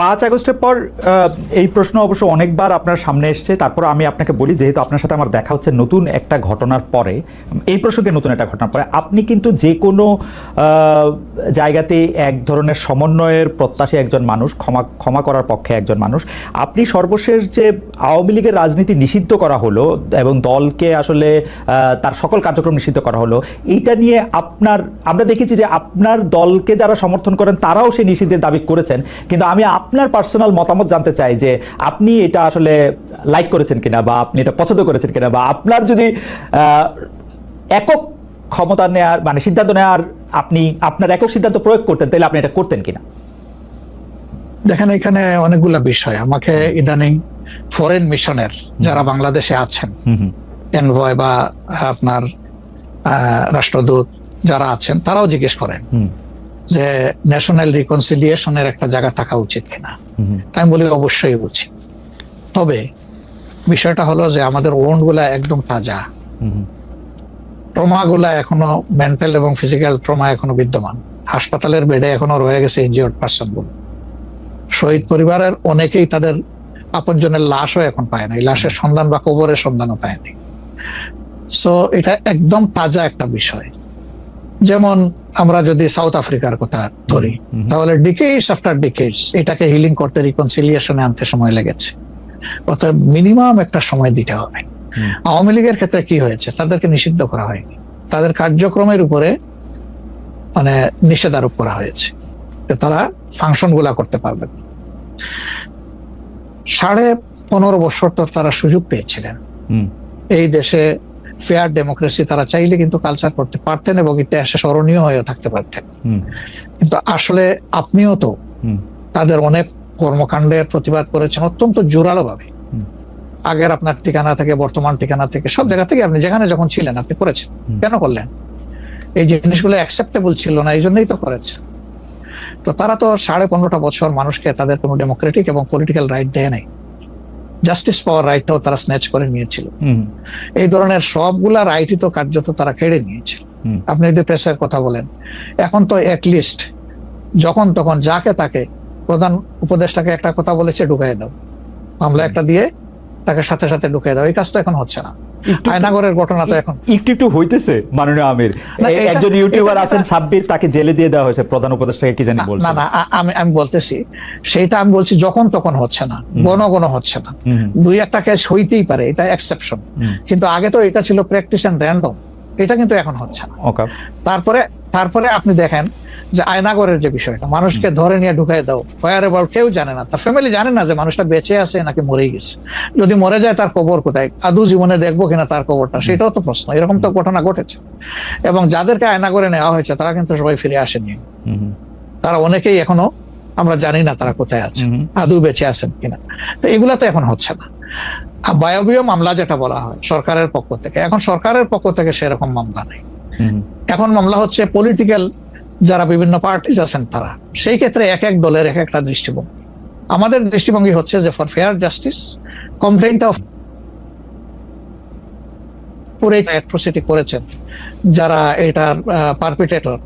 5 আগস্টের পর এই প্রশ্ন অবশ্য অনেকবার আপনার সামনে এসছে। তারপর আমি আপনাকে বলি, যেহেতু আপনার সাথে আমার দেখা হচ্ছে নতুন একটা ঘটনার পরে, এই প্রসঙ্গে নতুন একটা ঘটনার পরে, আপনি কিন্তু যে কোনো জায়গাতে এক ধরনের সমন্বয়ের প্রত্যাশী একজন মানুষ, ক্ষমা করার পক্ষে একজন মানুষ। আপনি সর্বশেষ যে আওয়ামী লীগের রাজনীতি নিষিদ্ধ করা হলো এবং দলকে আসলে তার সকল কার্যক্রম নিষিদ্ধ করা হলো, এইটা নিয়ে আমরা দেখেছি যে আপনার দলকে যারা সমর্থন করেন তারাও সেই নিষিদ্ধের দাবি করেছেন। কিন্তু আমি আপনার পার্সোনাল মতামত জানতে চাই যে আপনি এটা আসলে লাইক করেছেন কিনা, বা আপনি এটা পছন্দ করেছেন কিনা, বা আপনার যদি একক ক্ষমতা নেওয়ার মানে সিদ্ধান্ত নেওয়ার আপনি আপনার একক সিদ্ধান্ত প্রয়োগ করতেন, তাহলে আপনি এটা করতেন কিনা? দেখেন, এখানে অনেকগুলো বিষয়। আমাকে ইদানিং ফরেন মিশনের যারা বাংলাদেশে আছেন, এনভয় বা আপনার রাষ্ট্রদূত যারা আছেন, তারাও জিজ্ঞেস করেন যে ন্যাশনাল রিকনসিলিয়েশনের একটা জায়গা থাকা উচিত কিনা। আমি বলি অবশ্যই উচিত। তবে বিষয়টা হলো যে আমাদের ওন্ড গুলা একদম তাজা, ট্রমা গুলা এখনো মেন্টাল এবং ফিজিক্যাল ট্রমা এখনো বিদ্যমান। হাসপাতালের বেডে এখনো রয়ে গেছে ইনজিওর্ড পার্সন গুলো। শহীদ পরিবারের অনেকেই তাদের আপনজনের লাশও এখন পায় না, লাশের সন্ধান বা কবরের সন্ধানও পায়নি। সো এটা একদম তাজা একটা বিষয়। যেমন আমরা যদি সাউথ আফ্রিকার কথা ধরি, তাহলে ডিকেডস আফটার ডিকেডস এটাকে হিলিং করতে, রিকনসিলিয়েশনে আনতে সময় লেগেছে। অর্থাৎ মিনিমাম একটা সময় দিতে হবে। আওয়ামী লীগের ক্ষেত্রে কি হয়েছে, তাদেরকে নিষিদ্ধ করা হয়নি, তাদের কার্যক্রমের উপরে মানে নিষেধ আরোপ করা হয়েছে, তারা ফাংশন গুলা করতে পারবেন। 15.5 বছর তো তারা সুযোগ পেয়েছিলেন এই দেশে ফেয়ার ডেমোক্রেসি, তারা চাইলে কিন্তু কালচার করতে পারতেন এবং ইতিহাসে স্মরণীয় হয়ে থাকতে পারতেন। কিন্তু আসলে আপনিও তো তাদের অনেক কর্মকাণ্ডের প্রতিবাদ করেছেন অত্যন্ত জোরালো ভাবে। আগের আপনার ঠিকানা থেকে, বর্তমান ঠিকানা থেকে, সব জায়গা থেকে আপনি যেখানে যখন ছিলেন আপনি করেছেন। কেন করলেন? এই জিনিসগুলো অ্যাকসেপ্টেবল ছিল না, এই জন্যই তো করেছেন। তো তারা তো 15.5 বছর মানুষকে তাদের কোনো ডেমোক্রেটিক এবং পলিটিক্যাল রাইট দেয় নাই। জাস্টিস পাওয়ার রাইটটাও তারা স্ন্যাচ করে নিয়েছিল। এই ধরনের সবগুলা রাইটই তো কার্যত তারা কেড়ে নিয়েছিল। আপনি যদি প্রেসের কথা বলেন, এখন তো অ্যাটলিস্ট যখন তখন যাকে তাকে, প্রধান উপদেষ্টাকে একটা কথা বলেছে ঢুকাই দাও, মামলা একটা দিয়ে তাকে সাথে সাথে ঢুকাই দাও, এই কাজটা এখন হচ্ছে না। আয়নাগরের ঘটনা তো এখন একটু হইতেছে। মাননীয় আমির, একজন ইউটিউবার আছেন সাব্বির, তাকে জেলে দিয়ে দেওয়া হয়েছে প্রধান উপদেষ্টাকে, কি জানি বলছে। না, আমি বলতেছি সেইটা, আমি বলছি যখন তখন হচ্ছে না, ঘন হচ্ছে না। 2-1টা কেস হইতেই পারে, এটা এক্সেপশন। কিন্তু আগে তো এটা ছিল প্র্যাকটিস এন্ড র্যান্ডম, এটা কিন্তু এখন হচ্ছে না। তারপরে আপনি দেখেন যে আয়নাগরের যে বিষয়টা, মানুষকে ধরে নিয়ে ঢুকাই দাও, হোয়ার অ্যাবাউট, কেউ জানে না, তার ফ্যামিলি জানে না যে মানুষটা বেঁচে আছে নাকি মরেই গেছে। যদি মরে যায় তার কবর কোথায়, আদৌ জীবনে দেখবো কিনা তার কবরটা, সেটাও তো প্রশ্ন। এরকম তো ঘটনা ঘটেছে। এবং যাদেরকে আয়নাগরে নেওয়া হয়েছে তারা কিন্তু সবাই ফিরে আসেনি। তারা অনেকেই এখনো আমরা জানি না তারা কোথায় আছে, আদৌ বেঁচে আছেন কিনা। তো এগুলা তো এখন হচ্ছে না। বায়বীয় মামলা যেটা বলা হয় সরকারের পক্ষ থেকে, এখন সরকারের পক্ষ থেকে সেরকম মামলা নেই। এখন মামলা হচ্ছে পলিটিক্যাল যারা বিভিন্ন পার্টিজ আছেন তারা। সেই ক্ষেত্রে এক এক দলের এক একটা দৃষ্টিভঙ্গি। আমাদের দৃষ্টিভঙ্গি হচ্ছে যে for fair justice, complaint of পুরো অ্যাট্রোসিটি করেছেন যারা এটার পারপিটেটর,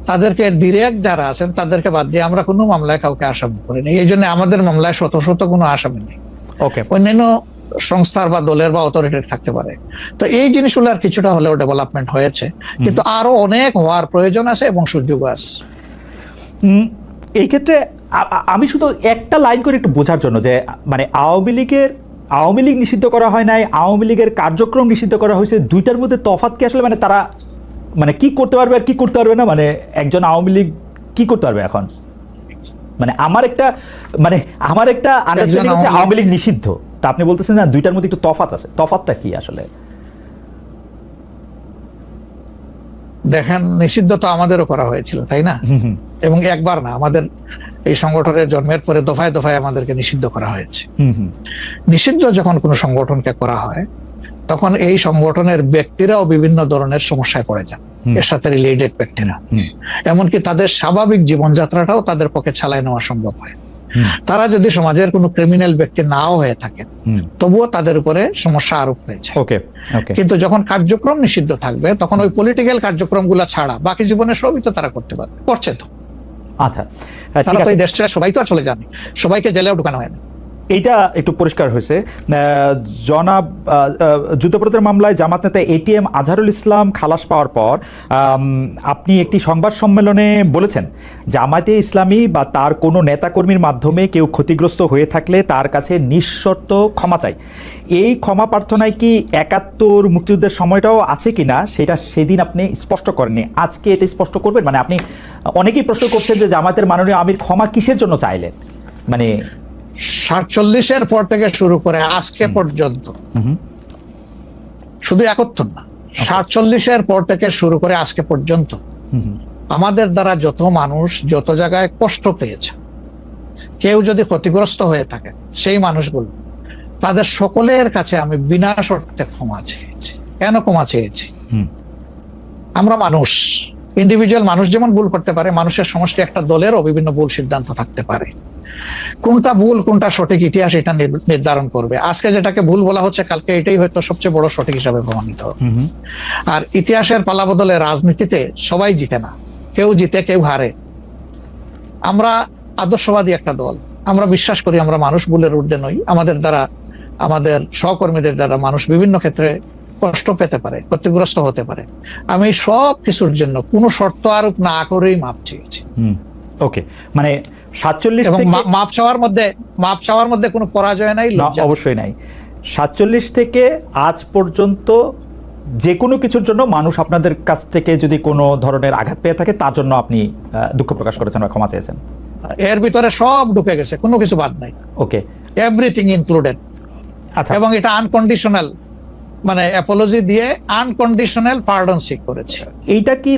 তাদেরকে ডিরেক্ট যারা আছেন তাদেরকে বাদ দিয়ে আমরা কোনো মামলায় কাউকে আসামি করিনি। এই জন্য আমাদের মামলায় শত শত কোনো আসামি নেই। অন্যান্য সংস্থার বা দলের বা অথরিটির থাকতে পারে। তো এই জিনিসগুলোর কিছুটা হলেও ডেভেলপমেন্ট হয়েছে, কিন্তু আরো অনেক হওয়ার প্রয়োজন আছে এবং সুযোগ আছে। এই ক্ষেত্রে আমি শুধু একটা লাইন করে একটু বোঝার জন্য, যে মানে আওয়ামী লীগ নিষিদ্ধ করা হয় নাই, আওয়ামী লীগের কার্যক্রম নিষিদ্ধ করা হয়েছে, দুইটার মধ্যে তফাৎ কি আসলে? মানে তারা মানে কি করতে পারবে আর কি করতে পারবে না, মানে একজন আওয়ামী লীগ কি করতে পারবে এখন? মানে আমার একটা আন্ডারস্ট্যান্ডিং হচ্ছে আওয়ামী লীগ নিষিদ্ধ, তা আপনি বলতেছেন না দুইটার মধ্যে একটু তফাৎ আছে। তফাৎটা কি আসলে? দেখেন, নিষিদ্ধ তো আমাদেরও করা হয়েছিল, তাই না? এবং একবার না, আমাদের এই সংগঠনের জন্মের পরে দফায় দফায় আমাদেরকে নিষিদ্ধ করা হয়েছে। নিষিদ্ধ যখন কোনো সংগঠনকে করা হয় তখন এই সংগঠনের ব্যক্তিরাও বিভিন্ন ধরনের সমস্যায় পড়ে যান, এর সাথে রিলেটেড ব্যক্তিরা। এমনকি তাদের স্বাভাবিক জীবনযাত্রাটাও তাদের পক্ষে চালায় নেওয়া সম্ভব হয়। তারা যদি সমাজের কোনো ক্রিমিনাল ব্যক্তি নাও হয়ে থাকে, তবুও তাদের উপরে সমস্যা আরোপ হয়েছে। কিন্তু যখন কার্যক্রম নিষিদ্ধ থাকবে তখন ওই পলিটিক্যাল কার্যক্রম গুলা ছাড়া বাকি জীবনের সবই তো তারা করতে পারবে, করছে তো। আচ্ছা, তারা তো এই দেশ ছেড়ে সবাই তো আর চলে যায়নি, সবাইকে জেলেও ঢুকানো হয়নি। এইটা একটু পরিষ্কার হয়েছে। জনাব যুদ্ধাপরাধের মামলায় জামাত নেতা এটিএম আজহারুল ইসলাম খালাস পাওয়ার পর আপনি একটি সংবাদ সম্মেলনে বলেছেন, জামায়াতে ইসলামী বা তার কোনো নেতাকর্মীর মাধ্যমে কেউ ক্ষতিগ্রস্ত হয়ে থাকলে তার কাছে নিঃশর্ত ক্ষমা চাই। এই ক্ষমা প্রার্থনায় কি ৭১ মুক্তিযুদ্ধের সময়টাও আছে কিনা সেটা সেদিন আপনি স্পষ্ট করেননি, আজকে এটা স্পষ্ট করবেন? মানে আপনি, অনেকেই প্রশ্ন করছেন যে জামায়াতের মাননীয় আমির ক্ষমা কিসের জন্য চাইলেন, মানে ৪৭-এর পর থেকে শুরু করে আজকে পর্যন্ত, শুধু ৭১ না, ৪৭-এর পর থেকে শুরু করে আজকে পর্যন্ত আমাদের দ্বারা যত মানুষ যত জায়গায় কষ্ট পেয়েছে, কেউ যদি ক্ষতিগ্রস্ত হয়ে থাকে, সেই মানুষগুলো তাদের সকলের কাছে আমি বিনা শর্তে ক্ষমা চেয়েছি। কেন ক্ষমা চেয়েছি? আমরা মানুষ, ইন্ডিভিজুয়াল মানুষ যেমন ভুল করতে পারে, মানুষের সমষ্টি একটা দলেরও বিভিন্ন ভুল সিদ্ধান্ত থাকতে পারে। কোনটা ভুল কোনটা সঠিক ইতিহাস এটা নির্ধারণ করবে। আজকে যেটাকে ভুল বলা হচ্ছে, কালকে এটাই হয়তো সবচেয়ে বড় সঠিক হিসাবে প্রমাণিত হবে। আর ইতিহাসের পালাবদলে রাজনীতিতে সবাই জিতে না, কেউ জিতে কেউ হারে। আমরা আদর্শবাদী একটা দল, আমরা বিশ্বাস করি আমরা মানুষ ভুলের ঊর্ধ্বে নই। আমাদের দ্বারা, আমাদের সহকর্মীদের দ্বারা মানুষ বিভিন্ন ক্ষেত্রে কষ্ট পেতে পারে, ক্ষতিগ্রস্ত হতে পারে। আমি সব কিছুর জন্য কোনো শর্ত আরোপ না করেই মাপ চেয়েছি। ওকে, মানে ৪৭ এবং মাপ চাওয়ার মধ্যে কোনো পরাজয় নাই, লজ্জা অবশ্যই নাই। ৪৭ থেকে আজ পর্যন্ত যে কোনো কিছুর জন্য মানুষ আপনাদের কাছ থেকে যদি কোনো ধরনের আঘাত পেয়ে থাকে, তার জন্য আপনি দুঃখ প্রকাশ করেছেন বা ক্ষমা চেয়েছেন। এর ভিতরে সব ঢুকে গেছে, কোনো কিছু বাদ নাই। ওকে, এভরিথিং ইনক্লুডেড। আচ্ছা, এবং এটা আনকন্ডিশনাল, মানে অ্যাপোলজি দিয়ে আনকন্ডিশনাল পার্ডন সিক করেছে। এইটা কি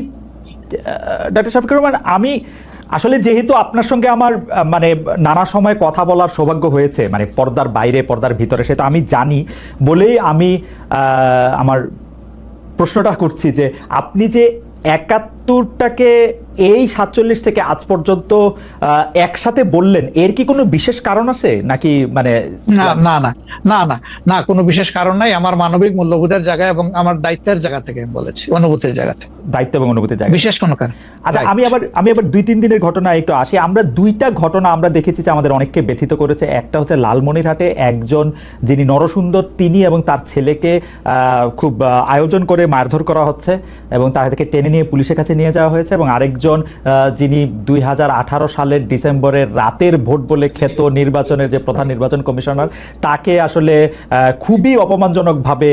ডক্টর শফিকুর রহমান, আমি আসলে যেহেতু আপনার সঙ্গে আমার মানে নানা সময় কথা বলার সৌভাগ্য হয়েছে, মানে পর্দার বাইরে পর্দার ভিতরে, সেটা আমি জানি বলেই আমি আমার প্রশ্নটা করছি যে আপনি যে ৭১টাকে এই ৪৭ থেকে আজ পর্যন্ত একসাথে বললেন, এর কি কোনো বিশেষ কারণ আছে নাকি? মানে না না না না না না, কোনো বিশেষ কারণ নাই। আমার মানবিক মূল্যবোধের জায়গা এবং আমার দায়িত্বের জায়গা থেকে বলেছি, অনুভূতির জায়গা থেকে, দায়িত্ব এবং অনুভূতির জায়গা, বিশেষ কোনো কারণ। আচ্ছা, আমি আবার ২-৩ দিনের ঘটনা একটু আসি। আমরা দুইটা ঘটনা আমরা দেখেছি যে আমাদের অনেককে ব্যথিত করেছে। একটা হচ্ছে লালমনিরহাটে একজন যিনি নরসুন্দর, তিনি এবং তার ছেলেকে খুব আয়োজন করে মারধর করা হচ্ছে এবং তাদেরকে টেনে নিয়ে পুলিশের কাছে নিয়ে যাওয়া হয়েছে। এবং আরেকজন যিনি ২০১৮ সালের ডিসেম্বরের রাতের ভোট বলে খ্যাত নির্বাচনের যে প্রধান নির্বাচন কমিশনার, তাকে আসলে খুবই অপমানজনকভাবে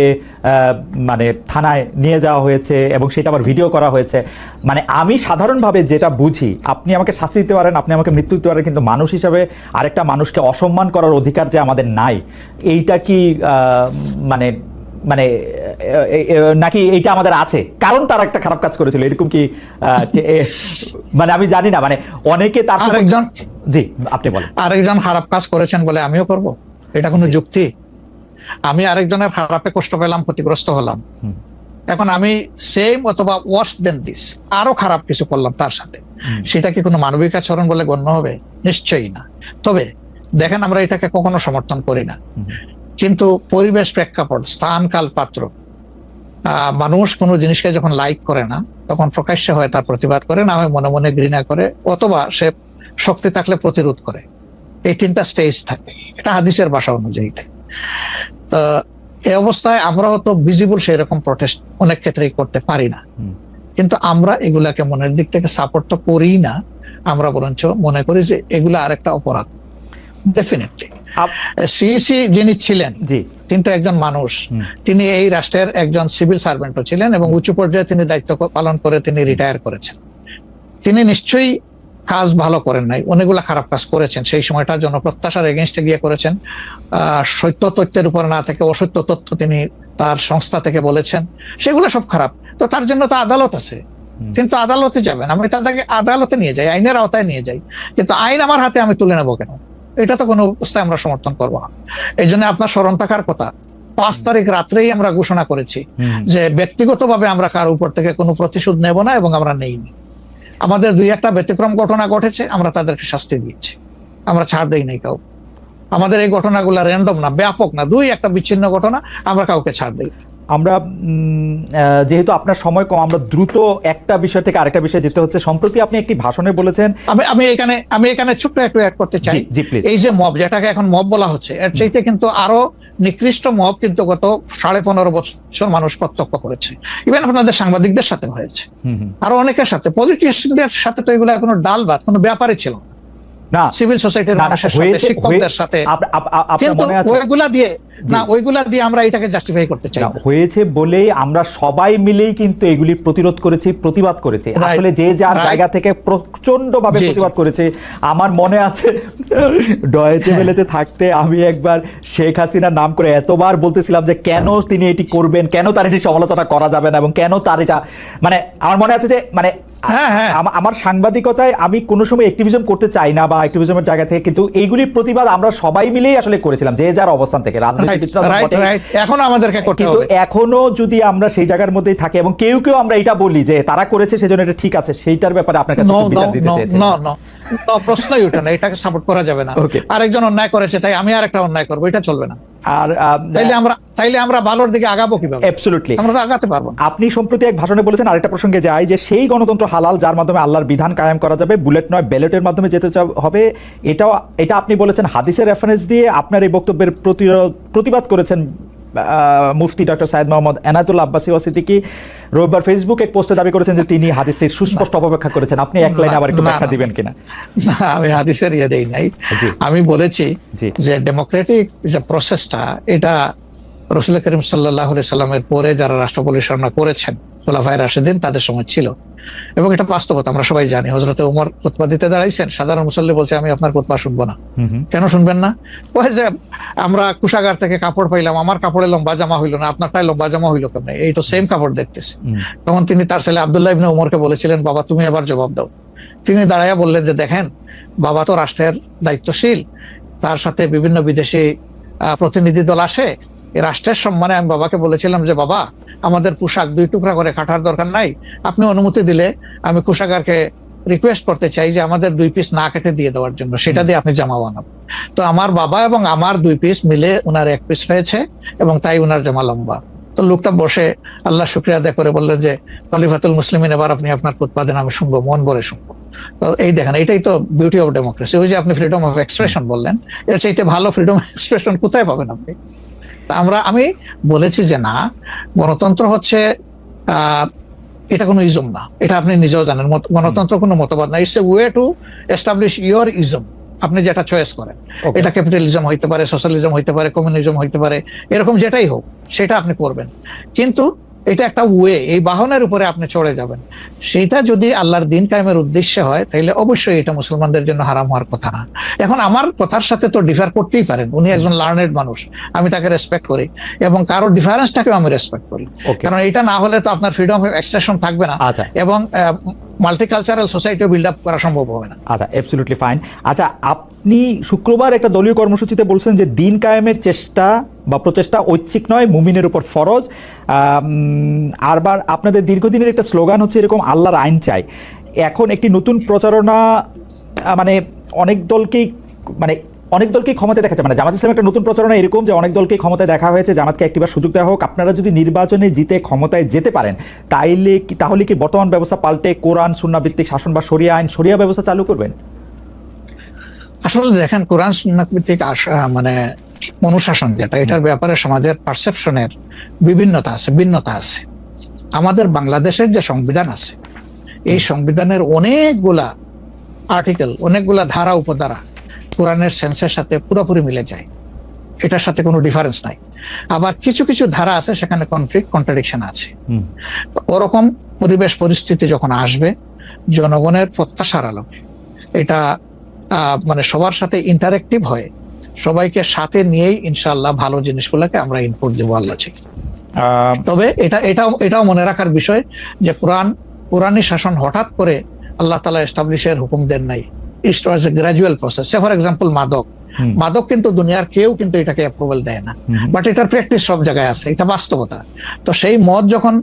মানে থানায় নিয়ে যাওয়া হয়েছে এবং সেটা আবার ভিডিও করা হয়েছে। মানে আমি সাধারণভাবে যেটা বুঝি, আপনি আমাকে শাস্তি দিতে পারেন, আপনি আমাকে মৃত্যু দিতে পারেন, কিন্তু মানুষ হিসাবে আরেকটা মানুষকে অসম্মান করার অধিকার যে আমাদের নাই, এইটা কি মানে মানে নাকি এইটা আমাদের আছে কারণ তার একটা খারাপ কাজ করেছিল, এরকম কি? মানে আমি জানি না, মানে অনেকে তার আরেকজন, জি আপনি বলেন, আরেকজন খারাপ কাজ করেছেন বলে আমিও করব, এটা কোনো যুক্তি? আমি আরেকজনের খারাপে কষ্ট পেলাম, ক্ষতিগ্রস্ত হলাম, এখন আমি সেম অথবা ওয়ার্স দেন দিস আরো খারাপ কিছু করলাম তার সাথে, সেটা কি কোনো মানবিক আচরণ বলে গণ্য হবে? নিশ্চয়ই না। তবে দেখেন, আমরা এটাকে কখনো সমর্থন করি না, কিন্তু পরিবেশ, প্রেক্ষাপট, স্থান, কাল, পাত্র, মানুষ কোনো জিনিসকে যখন লাইক করে না, তখন প্রকাশ্যে হয় তার প্রতিবাদ করে, না হয় মনে মনে ঘৃণা করে, অথবা সে শক্তি থাকলে প্রতিরোধ করে। এই তিনটা স্টেজ থাকে, এটা হাদিসের ভাষা অনুযায়ী। এই অবস্থায় আমরা হয়তো ভিজিবল সেই রকম প্রটেস্ট অনেক ক্ষেত্রেই করতে পারি না, কিন্তু আমরা এগুলাকে মনের দিক থেকে সাপোর্ট তো করি না, আমরা বরঞ্চ মনে করি যে এগুলা আরেকটা অপরাধ। ডেফিনেটলি সিইসি যিনি ছিলেন, তিনি তো একজন মানুষ, তিনি এই রাষ্ট্রের একজন সিভিল সার্ভেন্টও ছিলেন এবং উচ্চ পর্যায়ে তিনি দায়িত্ব পালন করে তিনি রিটায়ার করেছেন। তিনি নিশ্চয়ই কাজ ভালো করেন নাই, অনেকগুলা খারাপ কাজ করেছেন। সেই সময়টা জনপ্রত্যাশার এগেইনস্টে গিয়ে করেছেন, সত্য তথ্যের উপর না থেকে অসত্য তথ্য তিনি তার সংস্থা থেকে বলেছেন, সেগুলো সব খারাপ। তো তার জন্য তো আদালত আছে, কিন্তু আদালতে যাবেন, আমি তাদেরকে আদালতে নিয়ে যাই, আইনের আওতায় নিয়ে যাই, কিন্তু আইন আমার হাতে আমি তুলে নেবো কেন? এটা তো কোনো অবস্থায় আমরা সমর্থন করবো না। এই জন্য আপনার স্মরণ থাকার কথা, ৫ তারিখ রাত্রেই আমরা ঘোষণা করেছি যে ব্যক্তিগতভাবে আমরা কার উপর থেকে কোনো প্রতিশোধ নেব না এবং আমরা নেইনি। আমাদের ২-১টা ব্যতিক্রম ঘটনা ঘটেছে, আমরা তাদেরকে শাস্তি দিয়েছি, আমরা ছাড় দেই নাই কাউ। আমাদের এই ঘটনাগুলো র্যান্ডম না, ব্যাপক না, ২-১টা বিচ্ছিন্ন ঘটনা, আমরা কাউকে ছাড় দিই। আমরা যেহেতু আপনার সময় কম, আমরা দ্রুত একটা বিষয় থেকে আরেকটা বিষয়ে যেতে হচ্ছে। সম্প্রতি আপনি একটি ভাষণে বলেছেন, আমি এখানে ছোট্ট একটু অ্যাড করতে চাই। জি প্লিজ। এই যে মব, যেটাকে এখন মব বলা হচ্ছে, এর চাইতে কিন্তু আরো নিকৃষ্ট মব কিন্তু গত 15.5 বছর মানুষ প্রত্যক্ষ করেছে। ইভেন আপনাদের সাংবাদিকদের সাথে হয়েছে, আরো অনেকের সাথে, পলিটিশিয়ানদের সাথে। তো এগুলো কোনো ডাল ভাত, কোনো ব্যাপারই ছিল না। সিভিল সোসাইটির মানুষের সাথে, শিক্ষকদের সাথে, কিন্তু ওইগুলা দিয়ে আমরা এটাকে জাস্টিফাই করতে চাই। হয়েছে বলেই আমরা সবাই মিলেই কিন্তু এগুলি প্রতিরোধ করেছি, প্রতিবাদ করেছি। আসলে যে যার জায়গা থেকে প্রচন্ড ভাবে প্রতিবাদ করেছে। আমার মনে আছে ডয়েচে ভেলেতে থাকতে আমি একবার শেখ হাসিনার নাম করে এতবার বলতেছিলাম যে কেন তিনি এটি করবেন, কেন তার এটি সমালোচনা করা যাবে না, এবং কেন তার এটা, মানে আমার মনে আছে যে মানে আমার সাংবাদিকতায় আমি কোনো সময় অ্যাক্টিভিজম করতে চাই না বা অ্যাক্টিভিজমের জায়গা থেকে, কিন্তু এইগুলির প্রতিবাদ আমরা সবাই মিলেই আসলে করেছিলাম, যে যার অবস্থান থেকে। এখন আমাদেরকে করতে হবে। এখনো যদি আমরা সেই জায়গার মধ্যেই থাকি এবং কেউ কেউ আমরা এটা বলি যে তারা করেছে সেজন্য এটা ঠিক আছে, সেইটার ব্যাপারে আপনার কাছে বিচার দিতে চাইছি। প্রশ্নই ওঠে না, এটাকে সাপোর্ট করা যাবে না। আরেকজন অন্যায় করেছে তাই আমি আরেকটা অন্যায় করবো, এটা চলবে না। আর তাইলে আমরা ভালোর দিকে আগাবো কিভাবে? অ্যাবসলিউটলি আমরা তো আগাতে পারবো। আপনি সম্প্রতি এক ভাষণে বলেছেন, আরেকটা প্রসঙ্গে যাই, যে সেই গণতন্ত্র হালাল যার মাধ্যমে আল্লাহর বিধান কায়েম করা যাবে, বুলেট নয় ব্যালটের মাধ্যমে যেতে হবে। এটা আপনি বলেছেন হাদিসের রেফারেন্স দিয়ে। আপনার এই বক্তব্যের প্রতিবাদ করেছেন মুফতি ডক্টর সাইদ মোহাম্মদ এনায়েতুল্লাহ আব্বাসী সিদ্দিকী। রবিবার ফেসবুক এক পোস্টে দাবি করেছেন যে তিনি হাদিসের সুস্পষ্ট অপব্যাখ্যা করেছেন। আপনি এক লাইনে আবার একটু ব্যাখ্যা দিবেন কিনা? আমি হাদিসের দেই নাই, আমি বলেছি যে ডেমোক্রেটিক যে প্রসেসটা, এটা রাসূল করিম সাল্লাল্লাহু আলাইহি সাল্লামের পরে যারা রাষ্ট্র পরিচালনা করেছেন খুলাফায়ে রাশিদিন, তাদের সময় ছিল, এবং এটা বাস্তবতা আমরা সবাই জানি। হযরতে ওমর খুতবা দিতে দাঁড়াইছেন, সাধারণ মুসল্লি বলছে আমি আপনার খুতবা শুনবো না। কেন শুনবেন না? ওই যে আমরা কুশাগার থেকে কাপড় পাইলাম, আমার কাপড়ে লম্বা জামা হইলো না, আপনারটাই লম্বা জামা হইলো কেমনে? এই তো সেম কাপড় দেখতেছি। তখন তিনি তার ছেলে আব্দুল্লাহ ইবনে ওমরকে বলেছিলেন, বাবা তুমি এবার জবাব দাও। তিনি দাঁড়াইয়া বললেন যে দেখেন, বাবা তো রাষ্ট্রের দায়িত্বশীল, তার সাথে বিভিন্ন বিদেশি প্রতিনিধি দল আসে, এই রাষ্ট্রের সম্মানে আমি বাবাকে বলেছিলাম যে বাবা আমাদের পোশাক 2 টুকরা করে কাটার দরকার নাই, আপনি অনুমতি দিলে আমি কুশাগারকে রিকোয়েস্ট করতে চাই যে আমাদের 2 পিস না কেটে দিয়ে দেওয়ার জন্য, সেটা দিয়ে আপনি জামা বানাবেন। তো আমার বাবা এবং আমার 2 পিস মিলে ওনার 1 পিস হয়েছে, এবং তাই ওনার জামা লম্বা। তো লোকটা বসে আল্লাহ শুকরিয়া আদায় করে বললেন যে খলিফাতুল মুসলিমিন, এবার আপনি আপনার খুতবা দেন, আমি শুনবো, মন ভরে শুনবো। তো এই দেখেন, এটাই তো বিউটি অফ ডেমোক্রেসি। ওই যে আপনি ফ্রিডম অফ এক্সপ্রেশন বললেন, এর চাইতে ভালো ফ্রিডম অফ এক্সপ্রেশন কোথায় পাবেন আপনি? আমি বলেছি যে না, গণতন্ত্র হচ্ছে এটা কোনো ইজম না, এটা আপনি নিজেও জানেন। গণতন্ত্র কোনো মতবাদ না, it's a way to establish your ism. আপনি যেটা চয়েস করেন, এটা ক্যাপিটালিজম হইতে পারে, সোশ্যালিজম হইতে পারে, কমিউনিজম হইতে পারে, এরকম যেটাই হোক সেটা আপনি করবেন, কিন্তু এটা একটা ওয়ে, এই বাহনের উপরে আপনি চড়ে যাবেন। সেটা যদি আল্লাহর দিন কায়েমের উদ্দেশ্যে হয়, তাহলে অবশ্যই এটা মুসলমানদের জন্য হারাম হওয়ার কথা না। এখন আমার কথার সাথে তো ডিফার করতেই পারেন, উনি একজন লার্নেড মানুষ, আমি তাকে রেসপেক্ট করি, এবং কারো ডিফারেন্সটাকেও আমি রেসপেক্ট করি, কারণ এটা না হলে তো আপনার ফ্রিডম অফ এক্সপ্রেশন থাকবে না, এবং মাল্টিকালচারাল সোসাইটিও বিল্ড আপ করা সম্ভব হবে না। আচ্ছা, অ্যাবসলিউটলি ফাইন। আচ্ছা, আপনি শুক্রবার একটা দলীয় কর্মসূচিতে বলছেন যে দিন কায়েমের চেষ্টা বা প্রচেষ্টা ঐচ্ছিক নয়, মুমিনের উপর ফরজ। আরবার আপনাদের দীর্ঘদিনের একটা স্লোগান হচ্ছে এরকম, আল্লাহর আইন চাই। এখন একটি নতুন প্রচারণা, মানে অনেক দলকেই ক্ষমতায় দেখা যায়, মানে জামাত ইসলামের একটা নতুন প্রচারণা এরকম যে অনেক দলকে ক্ষমতায় দেখা হয়েছে, জামাতকে একটিবার সুযোগ দেওয়া হোক, আপনারা যদি নির্বাচনে জিতে ক্ষমতায় যেতে পারেন তাহলে কি বর্তমান ব্যবস্থা পাল্টে কোরআন সুন্নাহ ভিত্তিক শাসন বা শরিয়া আইন, শরিয়া ব্যবস্থা চালু করবেন? আসলে দেখেন, কোরআন সুন্নাহ ভিত্তিক মানে অনুশাসন যেটা, এটার ব্যাপারে সমাজের পারসেপশনের ভিন্নতা আছে। আমাদের বাংলাদেশের যে সংবিধান আছে, এই সংবিধানের অনেকগুলা আর্টিকেল, অনেকগুলা ধারা উপধারা কোরআনের সেন্সের সাথে পুরোপুরি মিলে যায়, এটার সাথে কোনো ডিফারেন্স নাই। আবার কিছু কিছু ধারা আছে সেখানে কনফ্লিক্ট, কন্ট্রাডিকশন আছে। ওরকম পরিবেশ পরিস্থিতি যখন আসবে, জনগণের প্রত্যাশার আলোকে এটা মানে সবার সাথে ইন্টারেক্টিভ হয়, সবাইকে সাথে নিয়েই ইনশাআল্লাহ ভালো জিনিসগুলোকে আমরা ইনপুট দেবো আল্লাহ থেকে। তবে এটাও মনে রাখার বিষয় যে কোরআনী শাসন হঠাৎ করে আল্লাহ তাআলা এস্টাবলিশের হুকুম দেন নাই, it was a gradual process. For example মাদক কিন্তু দুনিয়ার কেউ কিন্তু এটাকে অ্যাপ্রুভাল দেয় না, বাট এটার প্র্যাকটিস সব জায়গায় আছে, এটা বাস্তবতা। তো সেই মদ যখন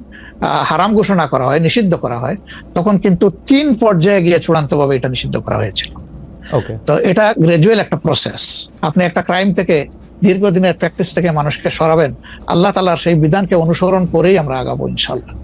হারাম ঘোষণা করা হয়, নিষিদ্ধ করা হয়, তখন কিন্তু 3 পর্যায়ে গিয়ে চূড়ান্তভাবে এটা নিষিদ্ধ করা হয়েছিল। তো এটা গ্রাজুয়াল একটা প্রসেস। আপনি একটা ক্রাইম থেকে দীর্ঘদিনের প্র্যাকটিস থেকে মানুষকে সরাবেন, আল্লাহ তাআলার সেই বিধানকে অনুসরণ করেই আমরা আগাবো ইনশাআল্লাহ।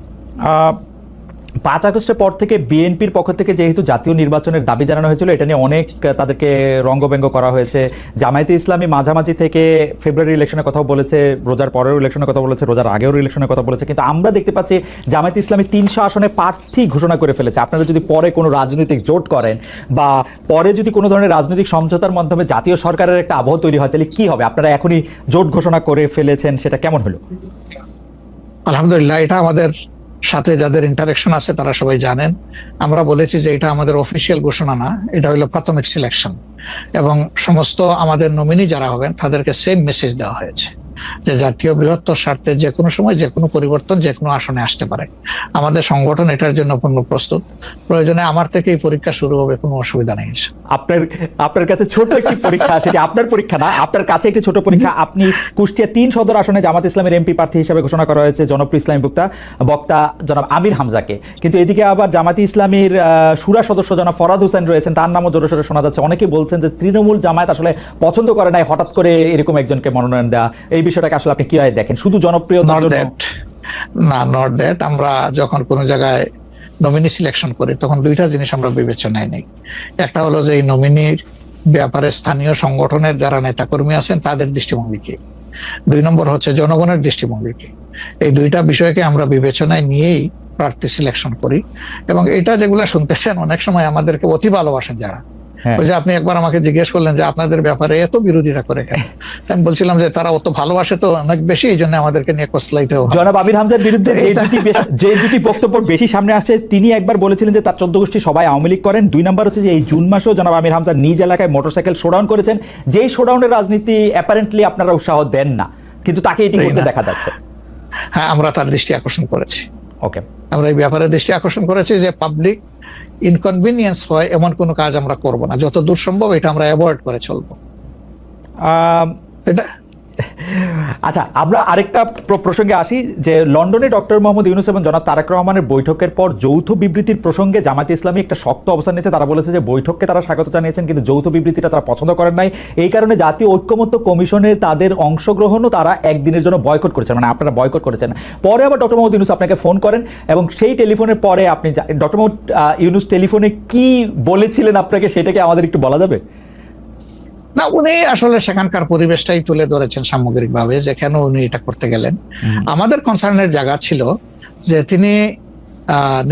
5 আগস্টের পর থেকে বিএনপির পক্ষ থেকে যেহেতু জাতীয় নির্বাচনের দাবি জানানো হয়েছিল, এটা নিয়ে অনেক তাদেরকে রঙ্গব্যঙ্গ করা হয়েছে। জামায়াতে ইসলামী মাঝামাঝি থেকে ফেব্রুয়ারি ইলেকশনের কথা বলেছে, রোজার পরের ইলেকশনের কথা বলেছে, রোজার আগের ইলেকশনের কথা বলেছে, কিন্তু আমরা দেখতে পাচ্ছি জামায়াতে ইসলামী 300 আসনে প্রার্থী ঘোষণা করে ফেলেছে। আপনারা যদি পরে কোনো রাজনৈতিক জোট করেন বা পরে যদি কোনো ধরনের রাজনৈতিক সমঝোতার মাধ্যমে জাতীয় সরকারের একটা আবহ তৈরি হয়, তাহলে কি হবে? আপনারা এখনই জোট ঘোষণা করে ফেলেছেন, সেটা কেমন হলো? আলহামদুলিল্লাহ, এটা আমাদের সাথে যাদের ইন্টারেকশন আছে তারা সবাই জানেন। আমরা বলেছি যে এটা আমাদের অফিসিয়াল ঘোষণা না, এটা হলো প্রাথমিক সিলেকশন, এবং সমস্ত আমাদের নমিনি যারা হবেন তাদেরকে সেম মেসেজ দেওয়া হয়েছে যে জাতীয় বৃহত্তর স্বার্থে যে কোনো সময় যে কোনো পরিবর্তন যে কোনো আসনে আসতে পারে। আমাদের সংগঠন এটার জন্য পূর্ণ প্রস্তুত। প্রয়োজনে আমার থেকেই পরীক্ষা শুরু হবে, কোনো অসুবিধা নেই। আপনার কাছে ছোট একটি পরীক্ষা, সেটি আপনার পরীক্ষা না, আপনার কাছে একটি ছোট পরীক্ষা। আপনি কুষ্টিয়া 3 সদর আসনে জামাত ইসলামের এমপি প্রার্থী হিসেবে ঘোষণা করা হয়েছে জনপ্রিয় ইসলামী বক্তা জনাব আমির হামজাকে, কিন্তু এদিকে আবার জামাতি ইসলামীর শুরা সদস্য জনাব ফরাদ হোসেন রয়েছেন, তার নামও জোরে সোরে শোনা যাচ্ছে। অনেকেই বলছেন যে তৃণমূল জামায়াত আসলে পছন্দ করে নাই হঠাৎ করে এরকম একজনকে মনোনয়ন দেওয়া। এই বিষয়টাকে আসলে আপনি কিভাবে দেখেন? শুধু জনপ্রিয় নট দ্যাট। আমরা যখন কোনো জায়গায় নমিনি সিলেকশন করি তখন দুইটা জিনিস আমরা বিবেচনায় নেই। একটা হলো যে এই নমিনির ব্যাপারে স্থানীয় সংগঠনের যারা নেতাকর্মী আছেন তাদের দৃষ্টিভঙ্গি কি, 2 নম্বর হচ্ছে জনগণের দৃষ্টিভঙ্গি কি। এই দুইটা বিষয়কে আমরা বিবেচনায় নিয়েই প্রার্থী সিলেকশন করি। এবং এটা যেগুলো শুনতেছেন, অনেক সময় আমাদেরকে অতি ভালোবাসেন যারা, ওই যে আপনি একবার আমাকে জিজ্ঞেস করলেন যে আপনাদের ব্যাপারে এত বিরোধিতা করে কেন, আমি বলছিলাম যে তারা অত ভালোবাসে তো অনেক বেশি, এই জন্য আমাদেরকে নিয়ে কসলাইতে হবে। জনাব আমির হামজার বিরুদ্ধে যে দুটি বক্তব্য বেশি সামনে আসছে, তিনি একবার বলেছিলেন যে তার 14 গোষ্ঠী সবাই আওয়ামী লীগ করেন। 2 নম্বর হচ্ছে যে এই জুন মাসেও জনাব আমির হামজা নিজ এলাকায় মোটরসাইকেল শোডাউন করেছেন, যেই শোডাউনের রাজনীতি অ্যাপারেন্টলি আপনারা উৎসাহ দেন না, কিন্তু তাকে এটি করতে দেখা যাচ্ছে। হ্যাঁ, আমরা তার দৃষ্টি আকর্ষণ করেছি। ওকে, আমরা এই ব্যাপারে দৃষ্টি আকর্ষণ করেছি যে পাবলিক ইনকনভিনিয়েন্স হয় এমন কোনো কাজ আমরা করব না, যত দূর সম্ভব এটা আমরা অ্যাভয়েড করে চলবো। এটা আচ্ছা, আমরা আরেকটা প্রসঙ্গে আসি যে লন্ডনে ডক্টর মোহাম্মদ ইউনূস এবং জনাব তারেক রহমানের বৈঠকের পর যৌথ বিবৃতির প্রসঙ্গে জামায়াতে ইসলামী একটা শক্ত অবস্থান নিয়েছে। তারা বলেছে যে বৈঠককে তারা স্বাগত জানিয়েছেন, কিন্তু যৌথ বিবৃতিটা তারা পছন্দ করেন নাই। এই কারণে জাতীয় ঐক্যমত্য কমিশনে তাদের অংশগ্রহণও তারা একদিনের জন্য বয়কট করেছেন, মানে আপনারা বয়কট করেছেন। পরে আবার ডক্টর মোহাম্মদ ইউনূস আপনাকে ফোন করেন এবং সেই টেলিফোনের পরে আপনি ডক্টর মোহাম্মদ ইউনূস টেলিফোনে কি বলেছিলেন আপনাকে, সেটাকে আমাদের একটু বলা যাবে? না, উনি আসলে সেখানকার পরিবেশটাই তুলে ধরেছেন সামগ্রিকভাবে যে কেন উনি এটা করতে গেলেন। আমাদের কনসার্নের জায়গা ছিল যে তিনি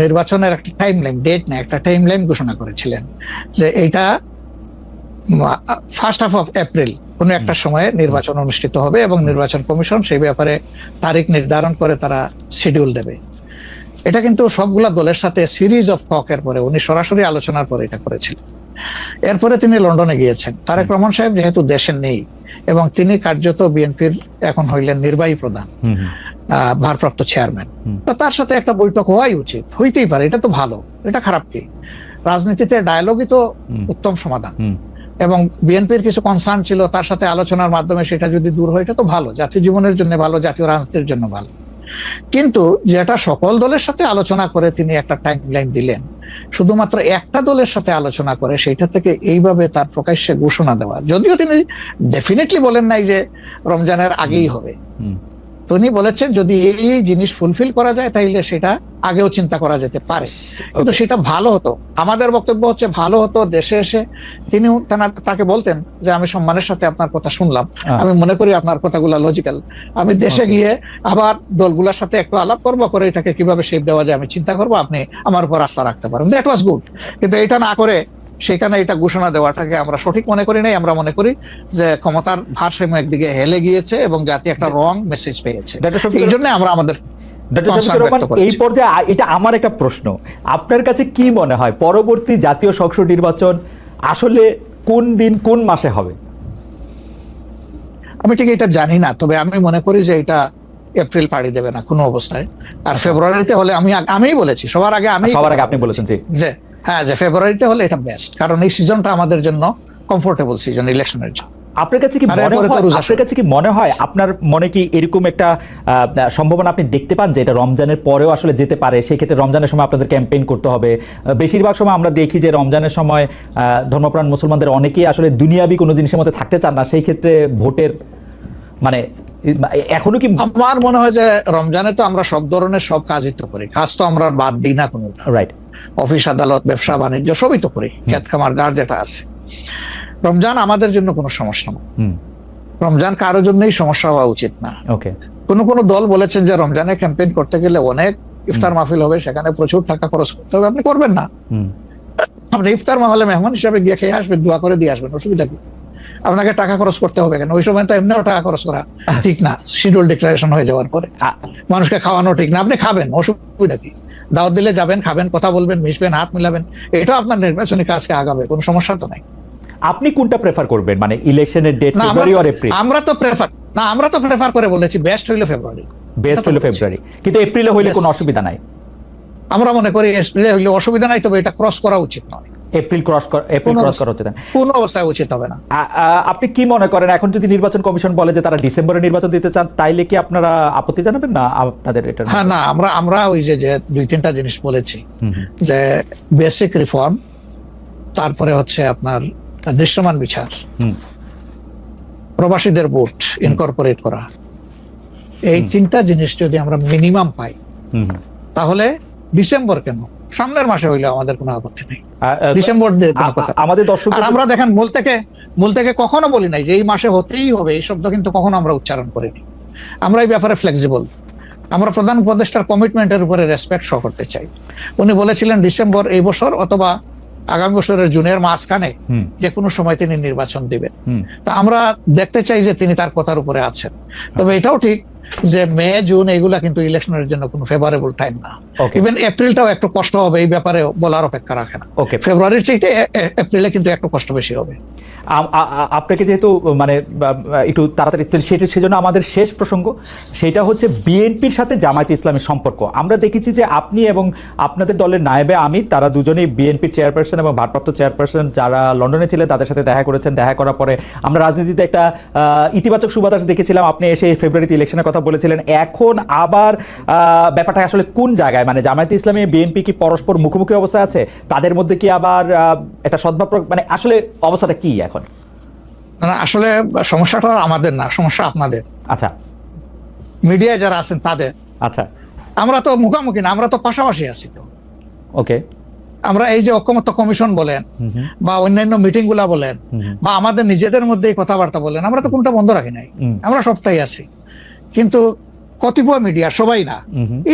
নির্বাচনের একটা টাইম লাইন, ডেট না, একটা টাইম লাইন ঘোষণা করেছিলেন যে এইটা 1st of April কোনো একটা সময়ে নির্বাচন অনুষ্ঠিত হবে এবং নির্বাচন কমিশন সেই ব্যাপারে তারিখ নির্ধারণ করে তারা শিডিউল দেবে। এটা কিন্তু সবগুলা দলের সাথে সিরিজ অফ টকের পরে, উনি সরাসরি আলোচনার পরে এটা করেছিলেন। এরপরে তিনি লন্ডনে গিয়েছেন। তারেক রহমান সাহেব যেহেতু দেশে নেই এবং তিনি কার্যত বিএনপির এখন হইলেন নির্বাহী প্রধান, ভারপ্রাপ্ত চেয়ারম্যান, তার সাথে একটা বৈঠক হওয়াই উচিত, হইতেই পারে। এটা তো ভালো, এটা খারাপ কি? রাজনীতিতে ডায়ালগই তো উত্তম সমাধান। এবং বিএনপির কিছু কনসার্ন ছিল, তার সাথে আলোচনার মাধ্যমে সেটা যদি দূর হয় এটা তো ভালো, জাতীয় জীবনের জন্য ভালো, জাতীয় রাজনীতির জন্য ভালো। কিন্তু যেটা সকল দলের সাথে আলোচনা করে তিনি একটা টাইম লাইন দিলেন, শুধুমাত্র একটা দলের সাথে আলোচনা করে সেইটা থেকে এইভাবে তার প্রকাশ্যে ঘোষণা দেওয়া, যদিও তিনি ডেফিনেটলি বলেন নাই যে রমজানের আগেই হবে, তিনি বলেছেন যদি এই জিনিস ফুলফিল করা যায় তাইলে সেটা আগেও চিন্তা করা যেতে পারে, কিন্তু সেটা ভালো হতো। আমাদের বক্তব্য হচ্ছে ভালো হতো দেশে এসে তিনি তাকে বলতেন যে আমি সম্মানের সাথে আপনার কথা শুনলাম, আমি মনে করি আপনার কথাগুলো লজিক্যাল, আমি দেশে গিয়ে আবার দলগুলোর সাথে একটু আলাপ করবো, করে এটাকে কিভাবে শেপ দেওয়া যায় আমি চিন্তা করবো, আপনি আমার উপর আস্থা রাখতে পারেন। That was good. কিন্তু এটা না করে সেখানে এটা ঘোষণা দেওয়াটাকে আমরা সঠিক মনে করি নাই। আমরা মনে করি যে ক্ষমতার ভারসাম্য একদিকে হেলে গিয়েছে এবং জাতি একটা রং মেসেজ পেয়েছে। এই জন্য আমরা আমাদের এই পর্যায়ে এটা আমার একটা প্রশ্ন, আপনার কাছে কি মনে হয় পরবর্তী জাতীয় সংসদ নির্বাচন আসলে কোন দিন কোন মাসে হবে? আমি ঠিক এটা জানি না, তবে আমি মনে করি যে এটা এপ্রিল পাড়ি দেবে না কোনো অবস্থায়। আর ফেব্রুয়ারিতে হলে আমিই বলেছি সবার আগে আপনি বলেছেন যে হ্যাঁ, যে ফেব্রুয়ারিতে হলে এটা বেস্ট, কারণ এই সিজনটা আমাদের জন্য কমফোর্টেবল সিজন ইলেকশনের জন্য। আপনার কাছে কি মনে হয় আপনার মনে কি এরকম একটা সম্ভাবনা আপনি দেখতে পান যে এটা রমজানের পরেও আসলে যেতে পারে? সেই ক্ষেত্রে রমজানের সময় আপনাদের ক্যাম্পেইন করতে হবে। বেশিরভাগ সময় আমরা দেখি যে রমজানের সময় ধর্মপ্রাণ মুসলমানদের অনেকেই আসলে দুনিয়াবি কোনো জিনিসের মধ্যে থাকতে চান না, সেই ক্ষেত্রে ভোটের মানে এখনো কি? আমার মনে হয় যে রমজানে তো আমরা সব ধরনের সব কাজই তো করি, কাজ তো আমরা বাদ দিই না কোনো, রাইট, অফিস আদালত ব্যবসা বাণিজ্য সবই তো করি, খেত খামার যার যেটা আছে। রমজান আমাদের জন্য কোনো সমস্যা না, রমজান কারোর জন্যই সমস্যা হওয়া উচিত না। ওকে, কোনো দল বলেছেন যে রমজানে ক্যাম্পেইন করতে গেলে অনেক ইফতার মাহফিল হবে, সেখানে প্রচুর টাকা খরচ করতে হবে, আপনি করবেন না। আপনি ইফতার মাহফিলে মেহমান হিসাবে গিয়ে খেয়ে আসবেন, দোয়া করে দিয়ে আসবেন, অসুবিধা কি? আপনাকে টাকা খরচ করতে হবে কেন? ওই সময় তো এমনিও টাকা খরচ করা ঠিক না, শিডিউল ডিক্লারেশন হয়ে যাওয়ার পরে মানুষকে খাওয়ানো ঠিক না। আপনি খাবেন, অসুবিধা কি? দাওয়াত দিলে যাবেন, খাবেন, কথা বলবেন, মিশবেন, হাত মিলাবেন, এটা আপনার নির্বাচনী কাজকে আগাবে, কোনো সমস্যা তো নাই। আপনি কোনটা প্রেফার করবেন, মানে ইলেকশনের ডেট ফেব্রুয়ারি অর এপ্রিল? আমরা তো প্রেফার করে বলেছি বেস্ট হইলো ফেব্রুয়ারি, বেস্ট হলো ফেব্রুয়ারি, কিন্তু এপ্রিলে হইলে কোনো অসুবিধা নাই। আমরা মনে করি এপ্রিলে হইলে অসুবিধা নাই, তবে এটা ক্রস করা উচিত নয়। এপ্রিল ক্রস করা উচিত না, কোনো অবস্থায় উচিত হবে না। আপনি কি মনে করেন এখন যদি নির্বাচন কমিশন বলে যে তারা ডিসেম্বরে নির্বাচন দিতে চান, তাইলে কি আপনারা আপত্তি জানাবেন না আপনাদের এটা? হ্যাঁ, না, আমরা ওই যে 2-3টা জিনিস বলেছি, যে বেসিক রিফর্ম, তারপরে হচ্ছে আপনার দৃশ্যমান বিচার, প্রবাসীদের ভোট ইনকর্পোরেট করা, এই 3টা জিনিস যদি আমরা মিনিমাম পাই, তাহলে ডিসেম্বর কেন, সামনের মাসে হইলে আমাদের কোনো আপত্তি নেই। ডিসেম্বর আমাদের দর্শক, আর আমরা দেখেন মূল থেকে কখনো বলি নাই যে এই মাসে হতেই হবে, এই শব্দ কিন্তু কখনো আমরা উচ্চারণ করিনি। আমরা এই ব্যাপারে ফ্লেক্সিবল, আমরা প্রধান উপদেষ্টার কমিটমেন্টের উপরে রেসপেক্ট শো করতে চাই। উনি বলেছিলেন ডিসেম্বর এই বছর অথবা আগামী বছরের জুনের মাঝখানে যে কোনো সময় তিনি নির্বাচন দিবেন। তা আমরা দেখতে চাই যে তিনি তার কথার উপরে আছেন। তবে এটাও ঠিক যে মে জুন এইগুলা কিন্তু ইলেকশনের জন্য কোনো ফেভারেবল টাইম না। ইভেন এপ্রিলটাও একটু কষ্ট হবে, এই ব্যাপারে বলার অপেক্ষা রাখে না। ফেব্রুয়ারির চাইতে এপ্রিলে কিন্তু একটু কষ্ট বেশি হবে। আপনাকে যেহেতু মানে একটু তাড়াতাড়ি, সেজন্য আমাদের শেষ প্রসঙ্গ সেটা হচ্ছে বিএনপির সাথে জামায়াতে ইসলামের সম্পর্ক। আমরা দেখেছি যে আপনি এবং আপনাদের দলের নায়েবে আমির, তারা দুজনেই বিএনপির চেয়ারপারসন এবং ভারপ্রাপ্ত চেয়ারপারসন যারা লন্ডনে ছিলেন তাদের সাথে দেখা করেছেন। দেখা করার পরে আমরা রাজনীতিতে একটা ইতিবাচক সুবাতাস দেখেছিলাম। আপনি এসে ফেব্রুয়ারিতে ইলেকশনের কথা বলেছিলেন। এখন আবার ব্যাপারটা আসলে কোন জায়গায়, মানে জামায়াতে ইসলামী বিএনপি কি পরস্পর মুখোমুখি অবস্থায় আছে? তাদের মধ্যে কি আবার একটা সদ্ভাব, মানে আসলে অবস্থাটা কি এখন? আসলে সমস্যাটা আমাদের না, সমস্যা আপনাদের। আচ্ছা, মিডিয়ায় যারা আছেন তাদের। আচ্ছা, আমরা তো মুখোমুখি না, আমরা তো পাশাপাশি আছি। তো ওকে, আমরা এই যে ঐক্যমত্য কমিশন বলেন বা অন্যান্য মিটিং গুলা বলেন বা আমাদের নিজেদের মধ্যে কথাবার্তা বলেন, আমরা তো কোনটা বন্ধ রাখি নাই, আমরা সবটাই আছি। কিন্তু কতিপয় মিডিয়া, সবাই না,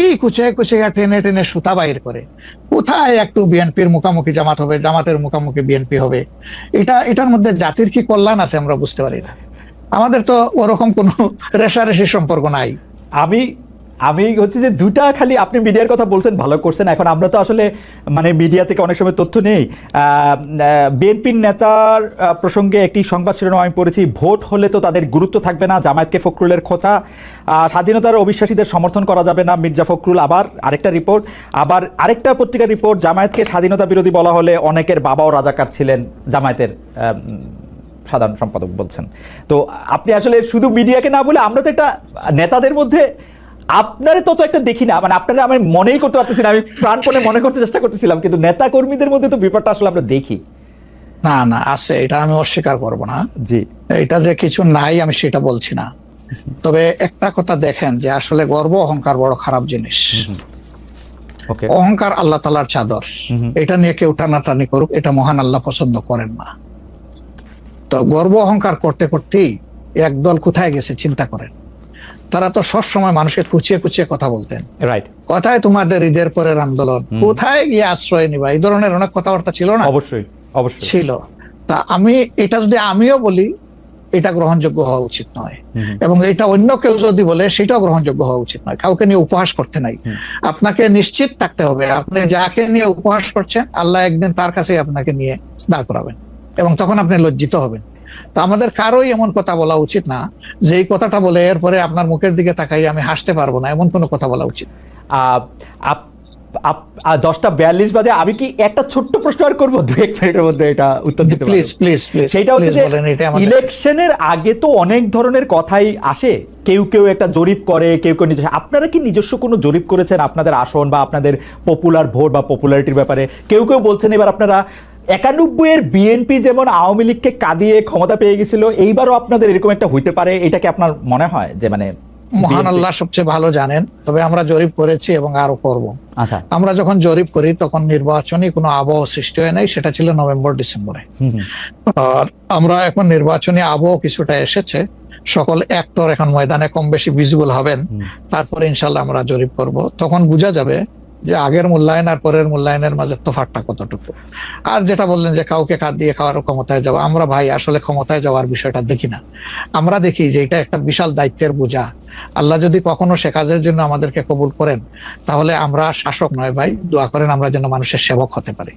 এই কুচে টেনে সুতা বাইর করে কোথায় একটু বিএনপির মুখামুখি জামাত হবে, জামাতের মুখামুখি বিএনপি হবে, এটার মধ্যে জাতির কি কল্যাণ আছে আমরা বুঝতে পারি না। আমাদের তো ওরকম কোনো রেশারেশি সম্পর্ক নাই। আমি হচ্ছে যে দুটা, খালি আপনি মিডিয়ার কথা বলছেন, ভালো করছেন। এখন আমরা তো আসলে মানে মিডিয়া থেকে অনেক সময় তথ্য নেই। বিএনপির নেতার প্রসঙ্গে একটি সংবাদ শিরোনাম আমি পড়েছি, ভোট হলে তো তাদের গুরুত্ব থাকবে না, জামায়াতকে ফখরুলের খোঁচা, স্বাধীনতার অবিশ্বাসীদের সমর্থন করা যাবে না, মির্জা ফখরুল। আবার আরেকটা রিপোর্ট, আবার আরেকটা পত্রিকার রিপোর্ট, জামায়াতকে স্বাধীনতা বিরোধী বলা হলে অনেকের বাবাও রাজাকার ছিলেন, জামায়াতের সাধারণ সম্পাদক বলছেন। তো আপনি আসলে শুধু মিডিয়াকে না বলে, আমরা তো একটা নেতাদের মধ্যে আপনারে তো একটা দেখি না, মানে আপনারা আমি মনেই করতে পারতেছি না, আমি প্রাণপণে মনে করতে চেষ্টা করতেছিলাম, কিন্তু নেতা কর্মীদের মধ্যে তো ব্যাপারটা আসলে আমরা দেখি না আছে, এটা আমি অস্বীকার করব না। জি, এটা যে কিছু নাই আমি সেটা বলছি না। তবে একটা কথা দেখেন যে আসলে গর্ব অহংকার বড় খারাপ জিনিস। অহংকার আল্লাহ তাআলার চাদর, এটা নিয়ে কেউ টানাটানি করুক, এটা মহান আল্লাহ পছন্দ করেন না। তো গর্ব অহংকার করতে করতেই একদল কোথায় গেছে চিন্তা করেন। তারা তো সবসময় মানুষকে কুচিয়ে কথা বলতেন, কোথায় তোমাদের ঈদের পরের আন্দোলন, কোথায় গিয়ে আশ্রয় নিবা, এই ধরনের অনেক কথাবার্তা ছিল না? অবশ্যই ছিল। তা এটা যদি আমিও বলি, এটা গ্রহণযোগ্য হওয়া উচিত নয়, এবং এটা অন্য কেউ যদি বলে সেটাও গ্রহণযোগ্য হওয়া উচিত নয়। কাউকে নিয়ে উপহাস করতে নাই। আপনাকে নিশ্চিত থাকতে হবে আপনি যাকে নিয়ে উপহাস করছেন, আল্লাহ একদিন তার কাছে আপনাকে নিয়ে দাঁড় করাবেন, এবং তখন আপনি লজ্জিত হবেন। তো আমাদের কারোই এমন কথা বলা উচিত না যে এই কথাটা বলে এরপরে আপনার মুখের দিকে তাকাই আমি হাসতে পারবো না, এমন কোনো কথা বলা উচিত। 10:42 বাজে, আমি কি একটা ছোট্ট প্রশ্ন আর করবো 2-1 মিনিটের মধ্যে, এটা উত্তর দিতে পারবেন? প্লিজ। সেটা হচ্ছে যে ইলেকশনের আগে তো অনেক ধরনের কথাই আসে, কেউ একটা জরিপ করে, কেউ নিজস্ব। আপনারা কি নিজস্ব কোনো জরিপ করেছেন আপনাদের আসন বা আপনাদের পপুলার ভোট বা পপুলারিটির ব্যাপারে? কেউ বলছেন এবার আপনারা 91 এর বিএনপি যেমন আওয়ামী লীগকে কাঁদিয়ে ক্ষমতা পেয়ে গেছিল, এইবারও আপনাদের এরকম একটা হইতে পারে, এটা কি আপনার মনে হয় যে মানে মহান BNP আল্লাহ সবচেয়ে ভালো জানেন, তবে আমরা জরিপ করেছি এবং আরো করব। আচ্ছা, আমরা যখন জরিপ করি তখন নির্বাচনী কোনো আবহ সৃষ্টি হয় নাই, সেটা ছিল নভেম্বর ডিসেম্বরে। হুম হুম, আর আমরা এখন নির্বাচনী আবহ কিছুটা এসেছে, সকল অ্যাক্টর এখন ময়দানে কম বেশি ভিজিবল হবেন, হুম। তারপরে ইনশাল্লাহ আমরা জরিপ করব, তখন বোঝা যাবে যে আগের মূল্যায়ন আর পরের মূল্যায়নের মাঝে তফাৎটা কতটুকু। আর যেটা বললেন যে কাউকে কাঁদ দিয়ে খাওয়ার ক্ষমতায় যাওয়া, আমরা ভাই আসলে ক্ষমতায় যাওয়ার বিষয়টা দেখি না, আমরা দেখি যে এটা একটা বিশাল দায়িত্বের বোঝা। আল্লাহ যদি কখনো সে কাজের জন্য আমাদেরকে কবুল করেন, তাহলে আমরা শাসক নয় ভাই, দোয়া করেন আমরা যেন মানুষের সেবক হতে পারি।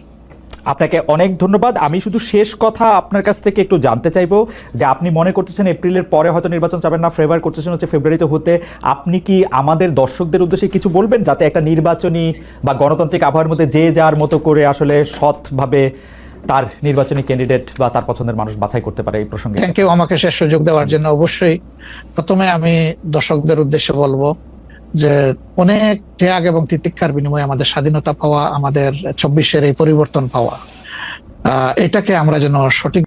আপনাকে অনেক ধন্যবাদ। আমি শুধু শেষ কথা আপনার কাছ থেকে একটু জানতে চাইবো যে আপনি মনে করতেছেন এপ্রিলের পরে হয়তো নির্বাচন যাবেন না, ফেভার করতেছেন হচ্ছে ফেব্রুয়ারিতে হতে, আপনি কি আমাদের দর্শকদের উদ্দেশ্যে কিছু বলবেন যাতে একটা নির্বাচনী বা গণতান্ত্রিক আবহাওয়ার মধ্যে যে যার মতো করে আসলে সৎভাবে তার নির্বাচনী ক্যান্ডিডেট বা তার পছন্দের মানুষ বাছাই করতে পারে? এই প্রসঙ্গে থ্যাংক ইউ আমাকে শেষ সুযোগ দেওয়ার জন্য। অবশ্যই প্রথমে আমি দর্শকদের উদ্দেশ্যে বলবো যে অনেক ত্যাগ এবং তিতিক্ষার বিনিময়ে আমাদের স্বাধীনতা পাওয়া, আমাদের 24-এর এই পরিবর্তন পাওয়া, এটাকে আমরা যেন সঠিক